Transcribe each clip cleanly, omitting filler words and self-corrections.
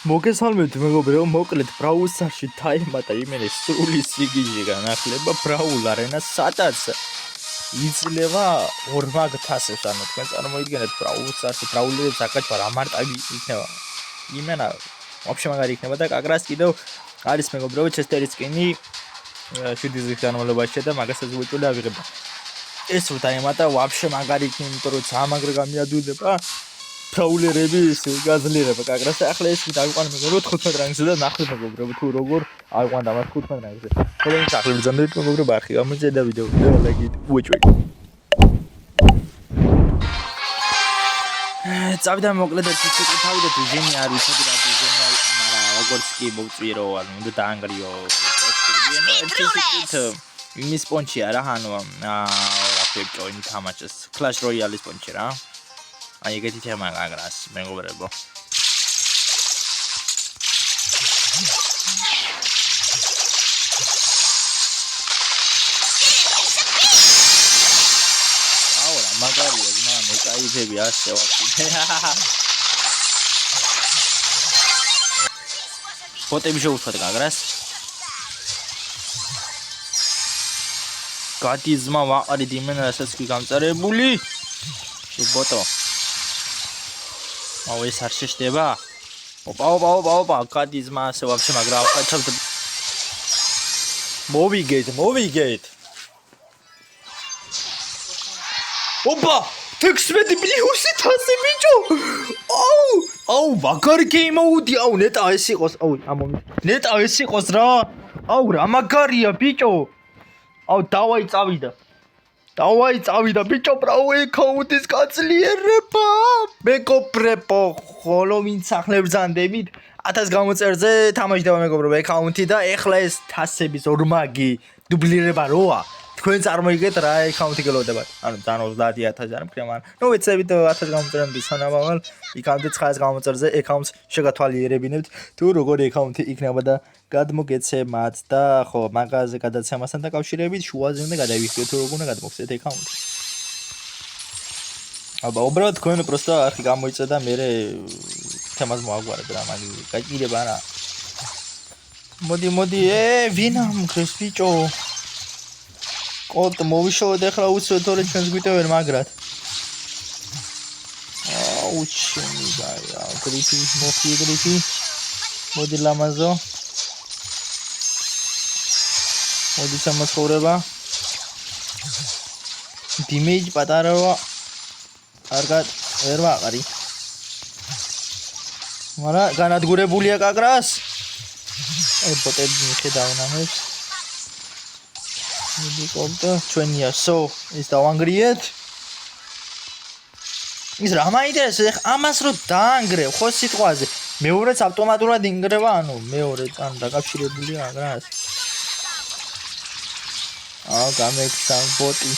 მოგესალმებით მეგობრებო, მოკლედ Brawl Stars-ში დაემატა იმენის სრული სიგიჟე განახლება Brawl Arena, სადაც იძლევა 4000-ს, ანუ თქვენ წარმოიდგინეთ Brawl Stars-ში Brawl-ებს აკაჩვა რა მარტივი იქნება. იმენა вообще მაგარი იქნება და კაკრას კიდევ არის მეგობრებო ჩესტერის სკინი 7 წლის განმავლობაში და მაგასაც უეჭველი ავიღებდა. ეს რო დაემატა вообще მაგარი იქნება, იმიტომ რომ ძალიან მაგრა გამიადვილება. Brawlerების გაძლიერება კაკრას და ახლა ეს დავიყვანე მეგობრებო 15 რანგზე და ნახეთ მეგობრებო თუ როგორ ავიყვანდა მას 15 რანგზე. ხოლმე ის ახლა ბრძანდებით მეგობრებო არხი გამოიწე და ვიდეო ლაიქით უეჭველი. წავიდა მოკლედ ერთი ცოტა თავიდანვე თუ ჟენი არ ვიცოდი რა თუ ჟენი არის, მაგრამ როგორც კი მოვწვირო, ანუ უნდა დაანგრიო პოსტები, ანუ ერთი ცოტა იმის პონჩია რა, ანუ რა ქვია ჯოინი თამაშის Clash Royale-ის პონჩი რა. აი ეგეთი თემა გაგრას მეგობრებო. აურა მაგარია ძმა მე кайფები ასე ვაფშე. ფოტები შევუშვათ გაგრას. გადი ძმა ვაყარით იმენა რასაც კი გამწარებული. შუბოტო აუ ეს არ შეშდება? ოპა, კადიზმა ასე ვაფშე მაგრა ვყაჩავთ. მოვიგეთ. ოპა, 16 პლუსი თასი ბიჭო. აუ, მაგარი გეიმოუდი, აუ ნეტა ეს იყოს, ნეტა ეს იყოს რა. აუ რა მაგარია ბიჭო. აუ დავაი წავიდა ბიჭო Brawl account-ის გაძლიერება. მეგობრებო, ხოლო ვინც ახლა ბრძანდებით 1000 გამოწერზე თამაშდება მეგობრებო account-ი და ეხლა ეს თასების ორმაგი დუბლირება როა. თქვენ წარმოიგეთ რა account-ი გელოდებათ. ანუ ძალიან 30000 არ მქრია, მაგრამ ნუ ეცებით 1000 გამოწერამდე სანამავალ იქამდე 900 გამოწერზე account-ს შეგათვალიერებინებთ თუ როგორი account-ი იქნება და გადმოგეცემათ და ხო მაღაზიაზე გადაცემასთან დაკავშირებით შუაზე უნდა გადავიხდეთ თუ როგორ უნდა გადმოგცეთ account-ი. აბა უბრალოდ თქვენ просто არხი გამოიწე და მე თემას მოაგვარებ რა მაგი გაჭირება რა. მოდი ვინ ამქრეს ბიჭო. კოდ მოვიშოვეთ ახლა უცებ თორე ჩვენს გვიტევენ მაგრად. აუ ჩემი გაია გრიფი მოხიგრიფი. მოდი ლამაზო. მოდი სამაცხოვრება. დიმეიჯ პატარაა. კარგად ვერ ვაყარი. მაგრამ განადგურებულია კაკრას. აი ბოტები მიხედავენ ამებს. მოდი კოპტა ჩვენია სო ის დავანგრიეთ. ის რა მაინტერესებს ამას რო დაანგრევ ხო სიტყვაზე. მეორეც ავტომატურად ინგრევა, ანუ მეორე ან დაკავშირებულია კაკრას. გამექცა ბოტი.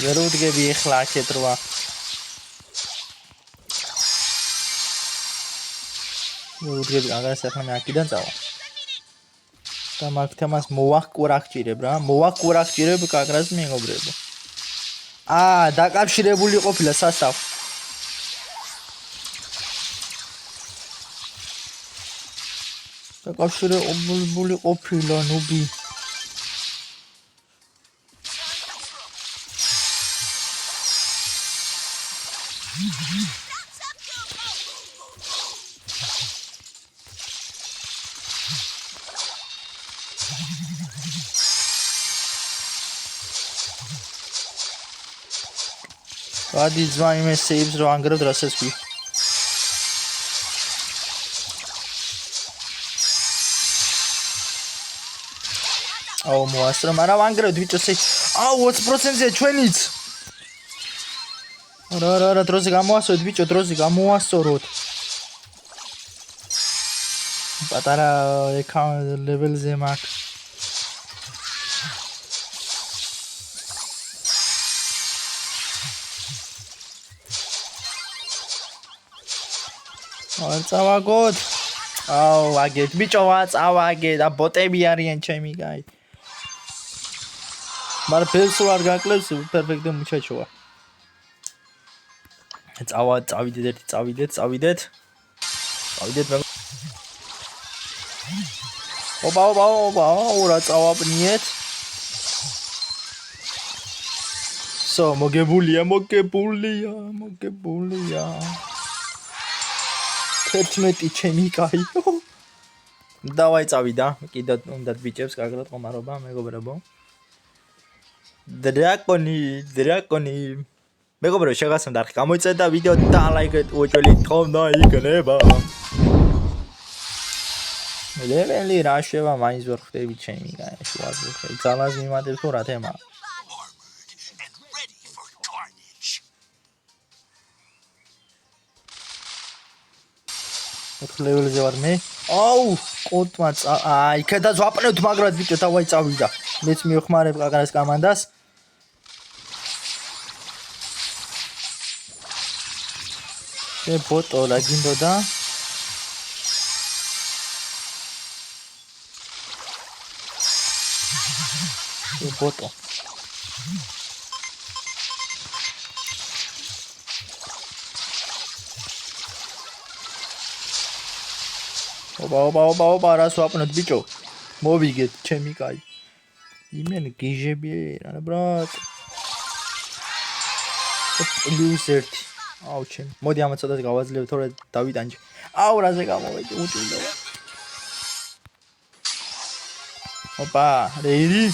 ვერ უდგები ახლა აქეთ რვა. უდგები აგას ახლა მე აქიდან წავა. და მაგ თემას მოვახკურახჭირებ რა. მოვახკურახჭირებ კაკრას მეგობრებო. დაკავშირებული ყოფილა სასტავ. დაკავშირებული ყოფილა ნუბი. გადი ძმა იმე saves რო ანგრევ რასაც ვი. აუ მოასწრო, მაგრამ ვანგრევთ ბიჭო saves. 20%-ზე ჩვენიც. რა დროზე გამოასწორეთ ბიჭო, დროზე გამოასწოროთ. პატარა account level-ზე მაქვს. არ წავაგოთ. აუ აგეთ ბიჭო ვაწავაგე და ბოტები არიან ჩემი კაი. მაგრამ ფერს არ გაკლებს პერფექტი მუჩაჩოა წავიდეთ ოპა ორა წავაბნიეთ სო მოგებულია 11 ჩემი კაი დავაი წავიდა კიდე უნდა ბიჭებს კარგად ყომარობა მეგობრებო დრაკონი მეგობრებო შეგასწავლეთ არხი გამოიწევთ და ვიდეო დალაიქეთ უჭველი თხოვნა იქნება ლეველი რა შევა მაინც ვერ ხვდები ჩემი კაი შუაზე ძალას მიმატებს თუ რა თემა ლეველზე ვარ მე აუ კოტმა აი ქედაც ვაპნევთ მაგრად ბიჭო დავაი წავიდა მეც მივხმარებ კაკარას კომანდას ბოტო რა გინდოდა ბოტო ოპა რას ვაპნოთ ბიჭო მოვიგეთ ჩემი კაი იმენ გიჟები რა ბრატ პლუს 1 აუ ჩემ მოდი ამას ცოტა გავაძლევ თორე დავიტანჯე აუ რაზე გამოვედი უჭირდება ოპა რეირი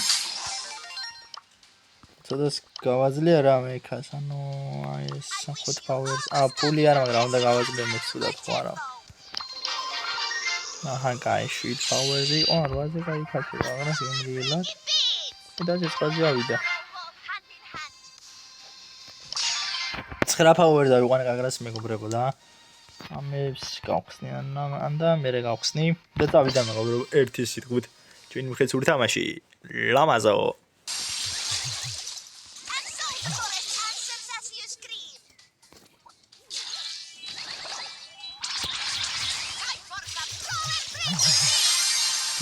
ცოტა გავაძლია რა მე ხას ანუ აი ეს ხოთ პაუერს ფული არა მაგრამ უნდა გავაძლევ მე ცუდად ხო არა აჰა კაი შვიდ პაუერზი რაზე კაი ხათი რა შემრიელად და შეწყაზე ავიდა 9 პაუერი დავიყვანე კაკრას მეგობრებო და ამებს გავხსნი ანდა მე გავხსნი და დავიდა მეგობრებო ერთი სიტყვით ჩვენი მხეცური თამაში ლამაზო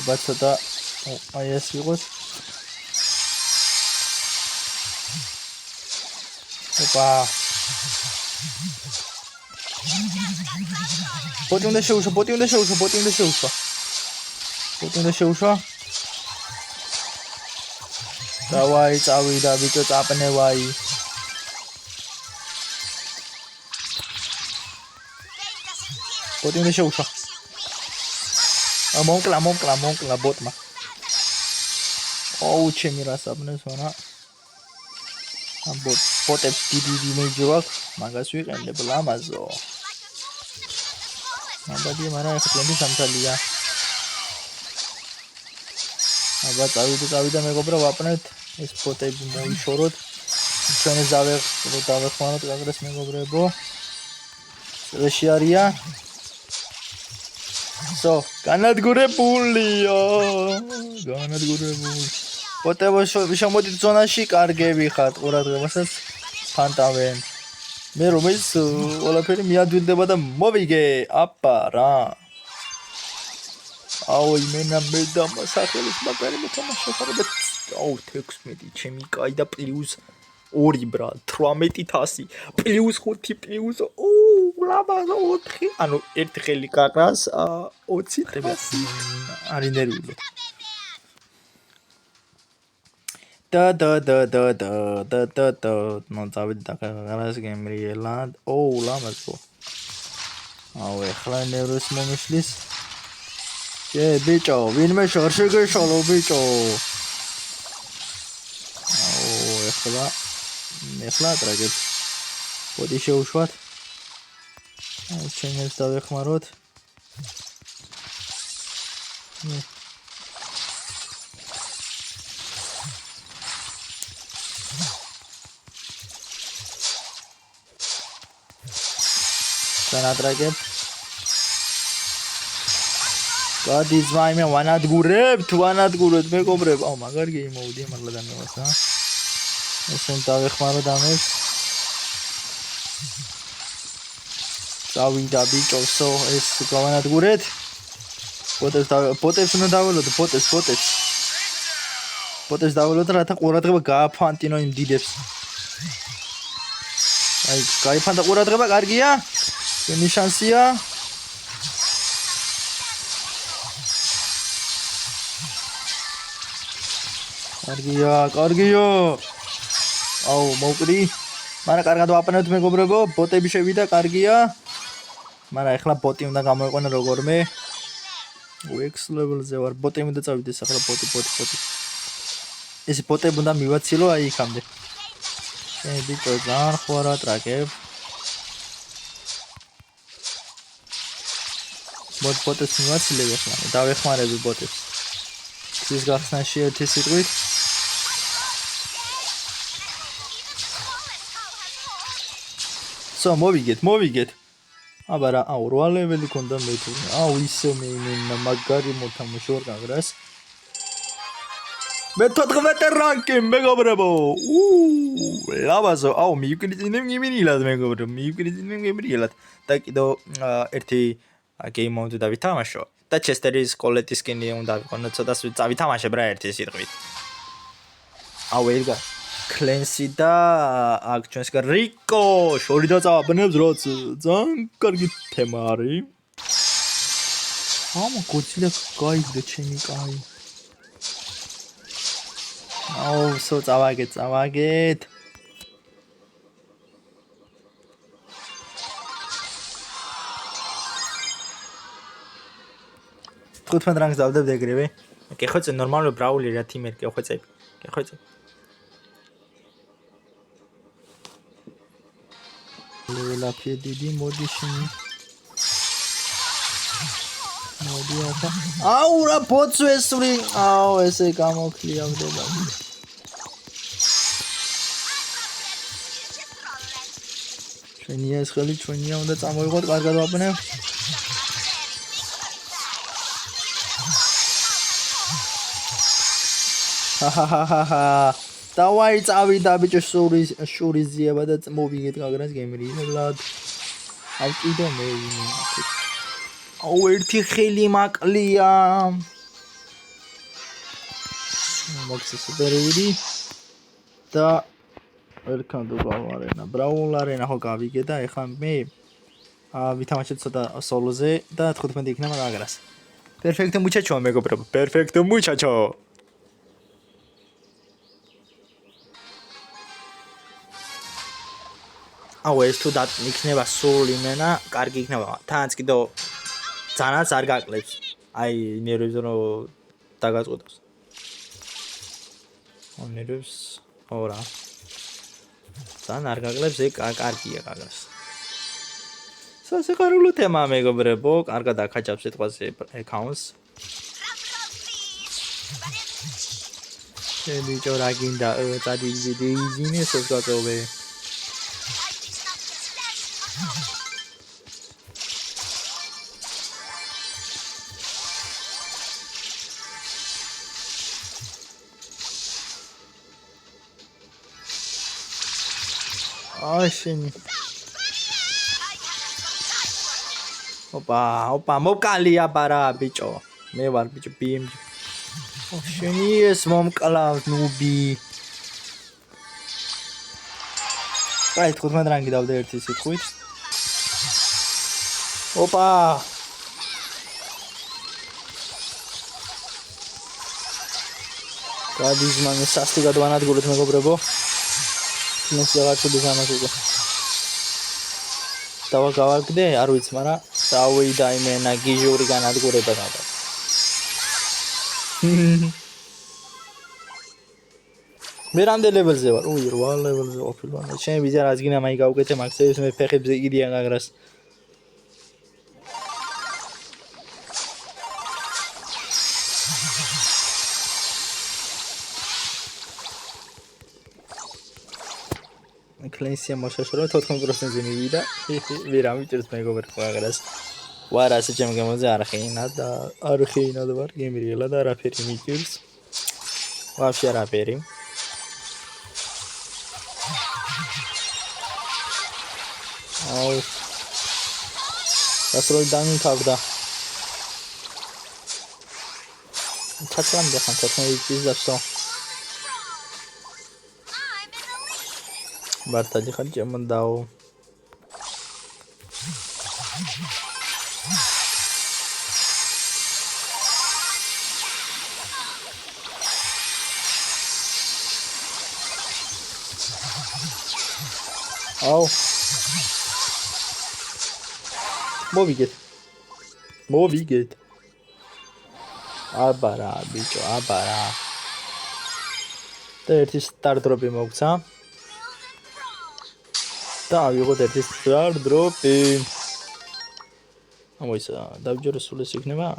ბაცოტა აი ეს იყოს ოპა ბოტი უნდა შეუშვა დავაი წავიდა ბიჭო წაპნევაი ბოტი უნდა შეუშვა მომკლა ბოტმა აუ ჩემი რასაბნეს ვანა ამ ბოტებს დიდი მეჯოაკ მაგას ვიყენებ ლამაზო ნაბადი მაგრამ ახლა ტენდი სამთალია აბა წავიდა მეგობრა ვაპნეთ ეს ბოტები მოიშოროთ ჩვენ დავეხმაროთ კაკრას მეგობრებო წრეში არია So, განადგურებულია. ბოტებო შემოდით ზონაში, კარგები ხართ ყურადღებასაც ფანტავენ. მე რომ ეს ყველაფერი მიადვილდება და მოვიგე, აპა რა. აუ იმენა მე დამასახელეს მაგარი მოთამაშე აუ 16 ჩემი კაი და პლუს 2 ბრა 18000 პლუს 5 პლუს ლაბაზო 4 ანუ ერთი ხელი კაკრას 20 ხელი არის ნერვიულო და ნუ დავით და კაკრას გემრიელად ლამაზო აუ ეხლა ნერვს მომიშლის ბიჭო ვინმე შორშეგეშალო ბიჭო ეხლა ტრაგეთ ბოდი შეუშვათ ჩემს დავეხმაროთ სანატრაგეთ გადის ვაიმე ვანადგურებთ მეგობრებო აუ მაგარი გეიმოდი მაგლა დამევასა ესენ დავეხმაროთ ამებს წავიდა ბიჭოსო ეს გავანადგურეთ ბოტებს უნდა დაველოდო ბოტებს ბოტებს დავალოთ რათა ყურადღება გააფანტინო იმ დიდებს. აი, გაიფანტა ყურადღება, კარგია? ჩვენი შანსია. კარგია. აუ, მოვკრი. მაგრამ კარგად ვაპანებთ მეგობრებო, ბოტები შევიდა, კარგია. მაგრამ ახლა ბოტი უნდა გამოიყვანო როგორმე. X level-ზე ვარ, ბოტები უნდა წავიდეს ახლა ბოტი. ეს ბოტები უნდა მივაცილო აი იქამდე. ბიჭო, ძალიან ხوارა ტრაკებ. ბოტებს მივაცილებ ახლა, დავეხმარები ბოტებს. ის გახსნაში ერთი სიტყვით. მოვიგეთ. აბა რა, აუ 8 ლეველი ქონდა მე თუ. აუ ისე მე მაგარი მოთამაშე ვარ გაგრას. მე 14 რანკი მეგობრებო. ლავაზო, აუ მივკრიტინებ გიმინილად მეგობრებო, და კიდევ ერთი game mode დავითამაშო. და ჩესტერის კოლეტის სკინი უნდა ვიყო, ცოტა წავითამაშებ რა ერთი სიტყვით. აუ ერგა კლენსი და აქ ჩვენსგან რიკო შორი დაწაბნებს რაც ძალიან კარგი თემა არის. ამა გოცილა გაიგდე ჩემი კაი. აუ სო წავაგეთ. 15 რანგს დავდებ ეგრევე. კეხვეწე ნორმალური ბრაული რა თიმერ კეხვეწები. ლაფი დიდი მოდი შენი. მოდი ახლა. აუ რა ბოცვესური. აუ ესე გამოქლიავდება. ჩვენია ეს ხელი ჩვენია უნდა წამოიღოთ კარგად ვაპნებ. ჰაჰაჰაჰა. დავაი წავიდა ბიჭო შური ზიება და მოვიგეთ გაგრას გემრიელად. აუ კიდე მე აუ ერთი ხელი მაკლია. მოხსე სუპერვიდი და ელკანდო გავარენა ბრაულ არენა ხო გავიგე და ეხლა მე ვითამაშეთ ცოტა სოლოზე და 15 იქნება გაგრას. პერფექტო მუჩაჩო მეგობრებო, პერფექტო მუჩაჩო. აუ ეს თუ იქნება სულ იმენა, კარგი იქნება. თანაც კიდევ ძალიანაც არ გაკლებს. აი ნერვებს რომ დაგაწყვეტოს. ნერვებს ორა. ძალიან არ გაკლებს, ეგ კარგია გაგას. სასიხარულო თემა მეგობრებო, კარგად აკაჭავს სიტყვაზე აკაუნტს. ბიჭო რა გინდა, წადიდი იზინეს ეს გაწოვე. Oxeni. Opa, mokaliya para bicho. Me var bicho BM. Oxeni es momkala nubi. Ay, 15 რანგი დავდა ერთი სიტყვით. Opa. გადის მან სასტიკად ვანადგურეთ მეგობრებო. ნეს რაღაცები გამაგებო. დავა გავაგდე, არ ვიცი, მაგრამ წავიდა იმენა გიჟური განადგურება გადა. მე რამდენ ლეველზე ვარ? 8 ლეველზე ოფილვარ. ჩემი ვიზა რაც გინდა მაი გავუკეთე მაქსების მე ფეხებზე იდიან გაგრას. კლენსია მოშაშორა 14%-ზე მივიდა. ვერ ამიჭერს მეგობრებო გაგრას. ვარ ასე ჩემ გემოზე არხეინად ვარ გემრიელა და არაფერი მიჭირს. ვაფშე არაფერი. აუ. ასროი დამიქავდა. ჩაცამდე ხან 14 ის დასო. მართალი ხარ ჭემონდაო აუ მოვიგეთ აბარა ბიჭო აბარა და ერთი სტარდროპი მოგცა და ავიღოთ ერთი სტარდროპი ამოისა დავჯერე სულ ეს იქნება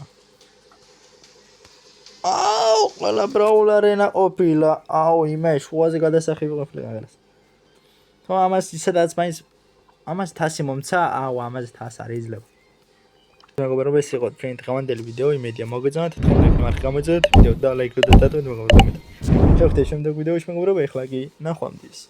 აუ ყველა ბრაულარენა ყოფილა აუ იმე შუაზე გადასახი ვიყავ მაგას თუ ამას ისედაც მაინც ამას თასი მომცა აუ ამას თას არ იძლევა მეგობრებო ეს იყო ჩვენი დღევანდელი ვიდეო იმედია მოგეწონათ თქვენ მარხ გამოიწერეთ ვიდეო და ლაიქ და დატოვეთ მოგესალმებით შევხვდეთ შემდეგ ვიდეოში მეგობრებო ეხლა კი ნახვამდის